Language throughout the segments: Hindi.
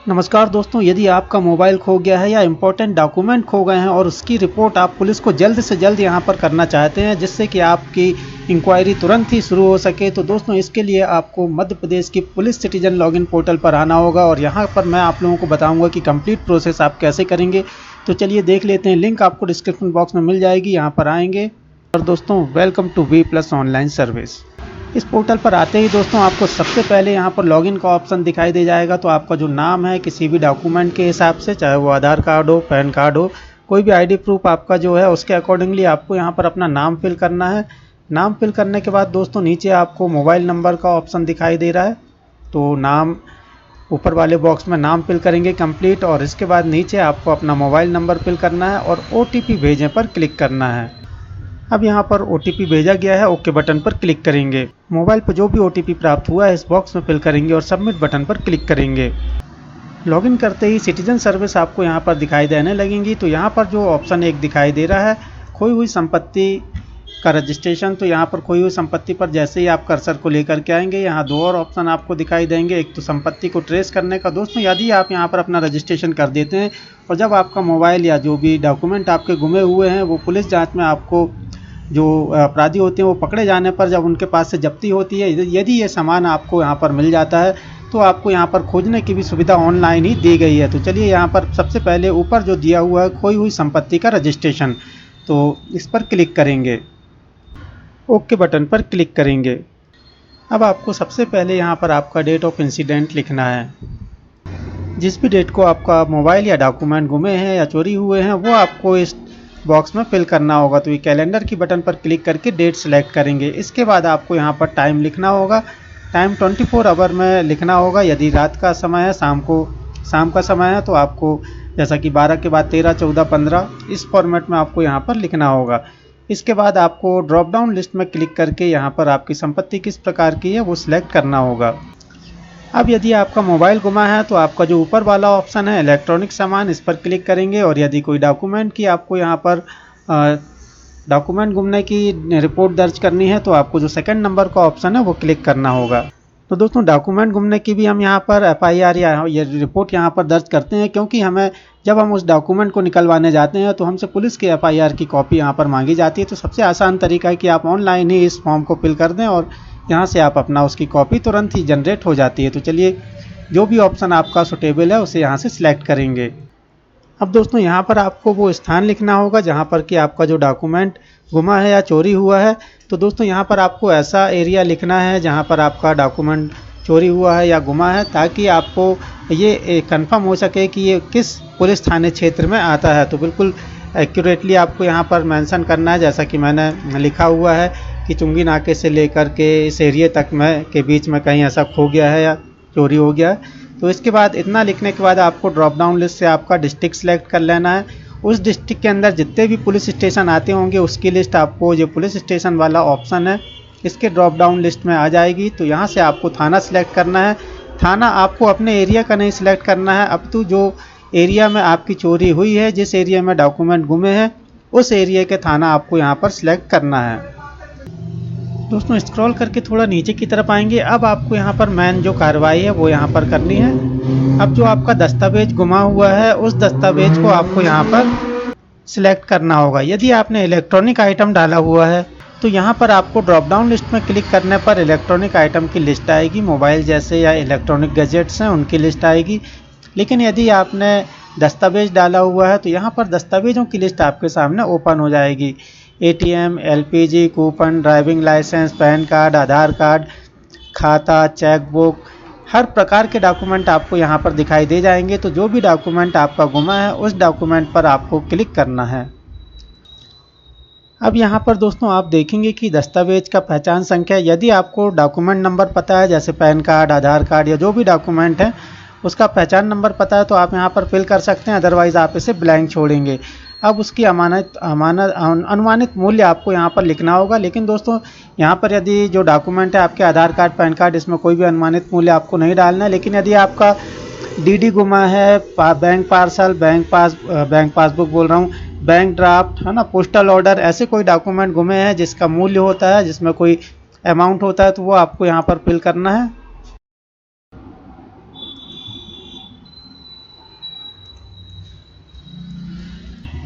नमस्कार दोस्तों, यदि आपका मोबाइल खो गया है या इम्पोर्टेंट डॉक्यूमेंट खो गए हैं और उसकी रिपोर्ट आप पुलिस को जल्द से जल्द यहां पर करना चाहते हैं जिससे कि आपकी इंक्वायरी तुरंत ही शुरू हो सके, तो दोस्तों इसके लिए आपको मध्य प्रदेश की पुलिस सिटीजन लॉगिन पोर्टल पर आना होगा और यहां पर मैं आप लोगों को बताऊंगा कि कंप्लीट प्रोसेस आप कैसे करेंगे। तो चलिए देख लेते हैं, लिंक आपको डिस्क्रिप्शन बॉक्स में मिल जाएगी, यहाँ पर आएंगे। और दोस्तों welcome to V plus online service. इस पोर्टल पर आते ही दोस्तों आपको सबसे पहले यहाँ पर लॉगिन का ऑप्शन दिखाई दे जाएगा। तो आपका जो नाम है किसी भी डॉक्यूमेंट के हिसाब से, चाहे वो आधार कार्ड हो, पैन कार्ड हो, कोई भी आईडी प्रूफ आपका जो है उसके अकॉर्डिंगली आपको यहाँ पर अपना नाम फिल करना है। नाम फिल करने के बाद दोस्तों नीचे आपको मोबाइल नंबर का ऑप्शन दिखाई दे रहा है। तो नाम ऊपर वाले बॉक्स में नाम फिल करेंगे कंप्लीट, और इसके बाद नीचे आपको अपना मोबाइल नंबर फिल करना है और OTP भेजें पर क्लिक करना है। अब यहाँ पर OTP भेजा गया है, ओके बटन पर क्लिक करेंगे। मोबाइल पर जो भी OTP प्राप्त हुआ है इस बॉक्स में फिल करेंगे और सबमिट बटन पर क्लिक करेंगे। लॉगिन करते ही सिटीजन सर्विस आपको यहाँ पर दिखाई देने लगेंगी। तो यहाँ पर जो ऑप्शन एक दिखाई दे रहा है खोई हुई संपत्ति का रजिस्ट्रेशन, तो यहाँ पर खोई हुई संपत्ति पर जैसे ही आप कर्सर को लेकर के आएंगे यहाँ दो और ऑप्शन आपको दिखाई देंगे। एक तो संपत्ति को ट्रेस करने का। दोस्तों यदि आप यहाँ पर अपना रजिस्ट्रेशन कर देते हैं और जब आपका मोबाइल या जो भी डॉक्यूमेंट आपके गुमे हुए हैं वो पुलिस जांच में आपको जो अपराधी होते हैं वो पकड़े जाने पर जब उनके पास से जब्ती होती है, यदि ये सामान आपको यहाँ पर मिल जाता है तो आपको यहाँ पर खोजने की भी सुविधा ऑनलाइन ही दी गई है। तो चलिए यहाँ पर सबसे पहले ऊपर जो दिया हुआ है खोई हुई संपत्ति का रजिस्ट्रेशन, तो इस पर क्लिक करेंगे, ओके बटन पर क्लिक करेंगे। अब आपको सबसे पहले यहाँ पर आपका डेट ऑफ इंसिडेंट लिखना है। जिस भी डेट को आपका मोबाइल या डॉक्यूमेंट गुमे हैं या चोरी हुए हैं वो आपको इस बॉक्स में फिल करना होगा। तो ये कैलेंडर की बटन पर क्लिक करके डेट सेलेक्ट करेंगे। इसके बाद आपको यहाँ पर टाइम लिखना होगा। टाइम 24 आवर में लिखना होगा। यदि रात का समय है, शाम का समय है, तो आपको जैसा कि 12 के बाद 13, 14, 15 इस फॉर्मेट में आपको यहाँ पर लिखना होगा। इसके बाद आपको ड्रॉप डाउन लिस्ट में क्लिक करके यहाँ पर आपकी संपत्ति किस प्रकार की है वो सिलेक्ट करना होगा। अब यदि आपका मोबाइल गुमा है तो आपका जो ऊपर वाला ऑप्शन है इलेक्ट्रॉनिक सामान, इस पर क्लिक करेंगे। और यदि कोई डॉक्यूमेंट की आपको यहाँ पर डॉक्यूमेंट गुमने की रिपोर्ट दर्ज करनी है तो आपको जो सेकंड नंबर का ऑप्शन है वो क्लिक करना होगा। तो दोस्तों डॉक्यूमेंट गुमने की भी हम यहाँ पर FIR या ये रिपोर्ट यहाँ पर दर्ज करते हैं, क्योंकि हमें जब हम उस डॉक्यूमेंट को निकलवाने जाते हैं तो हमसे पुलिस की FIR की कॉपी यहाँ पर मांगी जाती है। तो सबसे आसान तरीका है कि आप ऑनलाइन ही इस फॉर्म को फिल कर दें और यहाँ से आप अपना उसकी कॉपी तुरंत ही जनरेट हो जाती है। तो चलिए जो भी ऑप्शन आपका सुटेबल है उसे यहाँ से सिलेक्ट करेंगे। अब दोस्तों यहाँ पर आपको वो स्थान लिखना होगा जहाँ पर कि आपका जो डॉक्यूमेंट गुमा है या चोरी हुआ है। तो दोस्तों यहाँ पर आपको ऐसा एरिया लिखना है जहाँ पर आपका डॉक्यूमेंट चोरी हुआ है या गुमा है, ताकि आपको ये कंफर्म हो सके कि ये किस पुलिस थाने क्षेत्र में आता है। तो बिल्कुल एक्यूरेटली आपको यहाँ पर मेंशन करना है, जैसा कि मैंने लिखा हुआ है कि चुंगी नाके से लेकर के इस एरिया तक में के बीच में कहीं ऐसा खो गया है या चोरी हो गया है। तो इसके बाद इतना लिखने के बाद आपको ड्रॉप डाउन लिस्ट से आपका डिस्ट्रिक्ट सेलेक्ट कर लेना है। उस डिस्ट्रिक्ट के अंदर जितने भी पुलिस स्टेशन आते होंगे उसकी लिस्ट आपको जो पुलिस स्टेशन वाला ऑप्शन है इसके ड्रॉप डाउन लिस्ट में आ जाएगी। तो यहाँ से आपको थाना सेलेक्ट करना है। थाना आपको अपने एरिया का नहीं सिलेक्ट करना है, अब तो जो एरिया में आपकी चोरी हुई है, जिस एरिया में डॉक्यूमेंट गुमे हैं उस एरिया के थाना आपको यहाँ पर सिलेक्ट करना है। दोस्तों स्क्रॉल करके थोड़ा नीचे की तरफ आएंगे। अब आपको यहाँ पर मेन जो कार्रवाई है वो यहाँ पर करनी है। अब जो आपका दस्तावेज गुमा हुआ है उस दस्तावेज को आपको यहाँ पर सिलेक्ट करना होगा। यदि आपने इलेक्ट्रॉनिक आइटम डाला हुआ है तो यहाँ पर आपको ड्रॉप डाउन लिस्ट में क्लिक करने पर इलेक्ट्रॉनिक आइटम की लिस्ट आएगी। मोबाइल जैसे या इलेक्ट्रॉनिक गैजेट्स हैं उनकी लिस्ट आएगी। लेकिन यदि आपने दस्तावेज डाला हुआ है तो यहाँ पर दस्तावेजों की लिस्ट आपके सामने ओपन हो जाएगी। ATM, LPG, coupon, driving licence, PAN card, Aadhaar card, खाता, चेकबुक, हर प्रकार के डॉक्यूमेंट आपको यहाँ पर दिखाई दे जाएंगे। तो जो भी डॉक्यूमेंट आपका गुमा है उस डॉक्यूमेंट पर आपको क्लिक करना है। अब यहाँ पर दोस्तों आप देखेंगे कि दस्तावेज का पहचान संख्या, यदि आपको डॉक्यूमेंट नंबर पता है जैसे पैन कार्ड, आधार कार्ड या जो भी डॉक्यूमेंट है उसका पहचान नंबर पता है तो आप यहाँ पर फिल कर सकते हैं, अदरवाइज़ आप इसे ब्लैंक छोड़ेंगे। अब उसकी अनुमानित मूल्य आपको यहाँ पर लिखना होगा। लेकिन दोस्तों यहाँ पर यदि जो डॉक्यूमेंट है आपके आधार कार्ड, पैन कार्ड, इसमें कोई भी अनुमानित मूल्य आपको नहीं डालना है। लेकिन यदि आपका DD गुमा है, बैंक पार्सल, बैंक पासबुक बोल रहा हूँ, बैंक ड्राफ्ट है ना, पोस्टल ऑर्डर, ऐसे कोई डॉक्यूमेंट गुमे हैं जिसका मूल्य होता है, जिसमें कोई अमाउंट होता है, तो वो आपको यहाँ पर फिल करना है।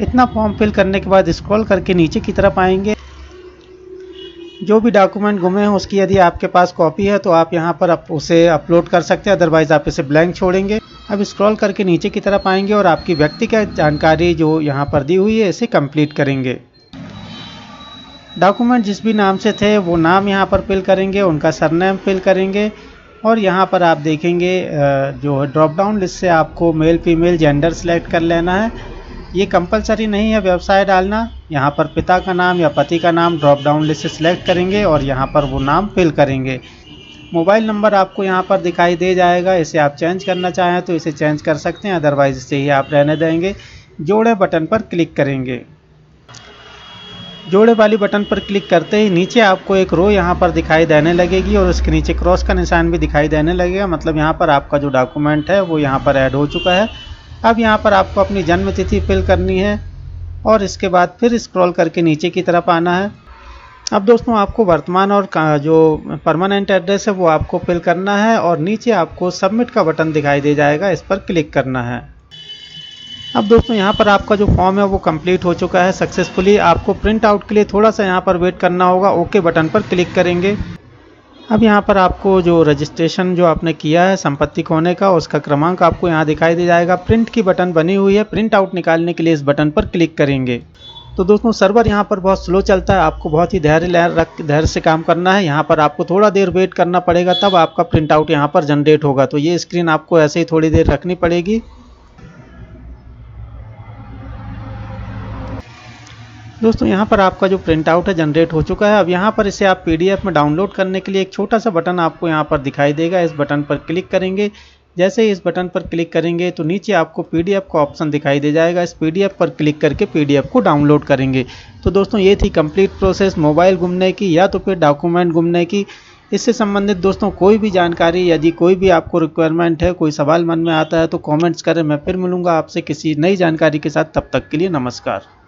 इतना फॉर्म फिल करने के बाद स्क्रॉल करके नीचे की तरफ आएंगे। जो भी डॉक्यूमेंट गुमे हैं उसकी यदि आपके पास कॉपी है तो आप यहाँ पर उसे अपलोड कर सकते हैं, अदरवाइज़ आप इसे ब्लैंक छोड़ेंगे। अब स्क्रॉल करके नीचे की तरफ आएंगे और आपकी व्यक्तिगत जानकारी जो यहाँ पर दी हुई है इसे कंप्लीट करेंगे। डॉक्यूमेंट जिस भी नाम से थे वो नाम यहाँ पर फिल करेंगे, उनका सरनेम फिल करेंगे और यहाँ पर आप देखेंगे जो ड्रॉप डाउन लिस्ट से आपको मेल फीमेल जेंडर सेलेक्ट कर लेना है। ये कंपलसरी नहीं है व्यवसाय डालना। यहाँ पर पिता का नाम या पति का नाम ड्रॉप डाउन लिस्ट से सिलेक्ट करेंगे और यहाँ पर वो नाम फिल करेंगे। मोबाइल नंबर आपको यहाँ पर दिखाई दे जाएगा, इसे आप चेंज करना चाहें तो इसे चेंज कर सकते हैं, अदरवाइज इसे ही आप रहने देंगे। जोड़े बटन पर क्लिक करेंगे। जोड़े वाली बटन पर क्लिक करते ही नीचे आपको एक रो यहाँ पर दिखाई देने लगेगी और उसके नीचे क्रॉस का निशान भी दिखाई देने लगेगा, मतलब यहाँ पर आपका जो डॉक्यूमेंट है वो यहाँ पर ऐड हो चुका है। अब यहाँ पर आपको अपनी जन्म तिथि फिल करनी है और इसके बाद फिर स्क्रॉल करके नीचे की तरफ आना है। अब दोस्तों आपको वर्तमान और जो परमानेंट एड्रेस है वो आपको फिल करना है और नीचे आपको सबमिट का बटन दिखाई दे जाएगा, इस पर क्लिक करना है। अब दोस्तों यहाँ पर आपका जो फॉर्म है वो कंप्लीट हो चुका है सक्सेसफुली। आपको प्रिंट आउट के लिए थोड़ा सा यहाँ पर वेट करना होगा। ओके बटन पर क्लिक करेंगे। अब यहाँ पर आपको जो रजिस्ट्रेशन जो आपने किया है संपत्ति खोने का उसका क्रमांक आपको यहाँ दिखाई दे जाएगा। प्रिंट की बटन बनी हुई है, प्रिंट आउट निकालने के लिए इस बटन पर क्लिक करेंगे। तो दोस्तों सर्वर यहाँ पर बहुत स्लो चलता है, आपको बहुत ही धैर्य से काम करना है। यहाँ पर आपको थोड़ा देर वेट करना पड़ेगा, तब आपका प्रिंट आउट यहाँ पर जनरेट होगा। तो ये स्क्रीन आपको ऐसे ही थोड़ी देर रखनी पड़ेगी। दोस्तों यहाँ पर आपका जो प्रिंट आउट है जनरेट हो चुका है। अब यहाँ पर इसे आप पीडीएफ में डाउनलोड करने के लिए एक छोटा सा बटन आपको यहाँ पर दिखाई देगा, इस बटन पर क्लिक करेंगे। जैसे ही इस बटन पर क्लिक करेंगे तो नीचे आपको पीडीएफ का ऑप्शन दिखाई दे जाएगा, इस पीडीएफ पर क्लिक करके पीडीएफ को डाउनलोड करेंगे। तो दोस्तों ये थी कंप्लीट प्रोसेस मोबाइल गुमने की या तो फिर डॉक्यूमेंट गुमने की। इससे संबंधित दोस्तों कोई भी जानकारी यदि कोई भी आपको रिक्वायरमेंट है, कोई सवाल मन में आता है तो कमेंट्स करें। मैं फिर मिलूंगा आपसे किसी नई जानकारी के साथ, तब तक के लिए नमस्कार।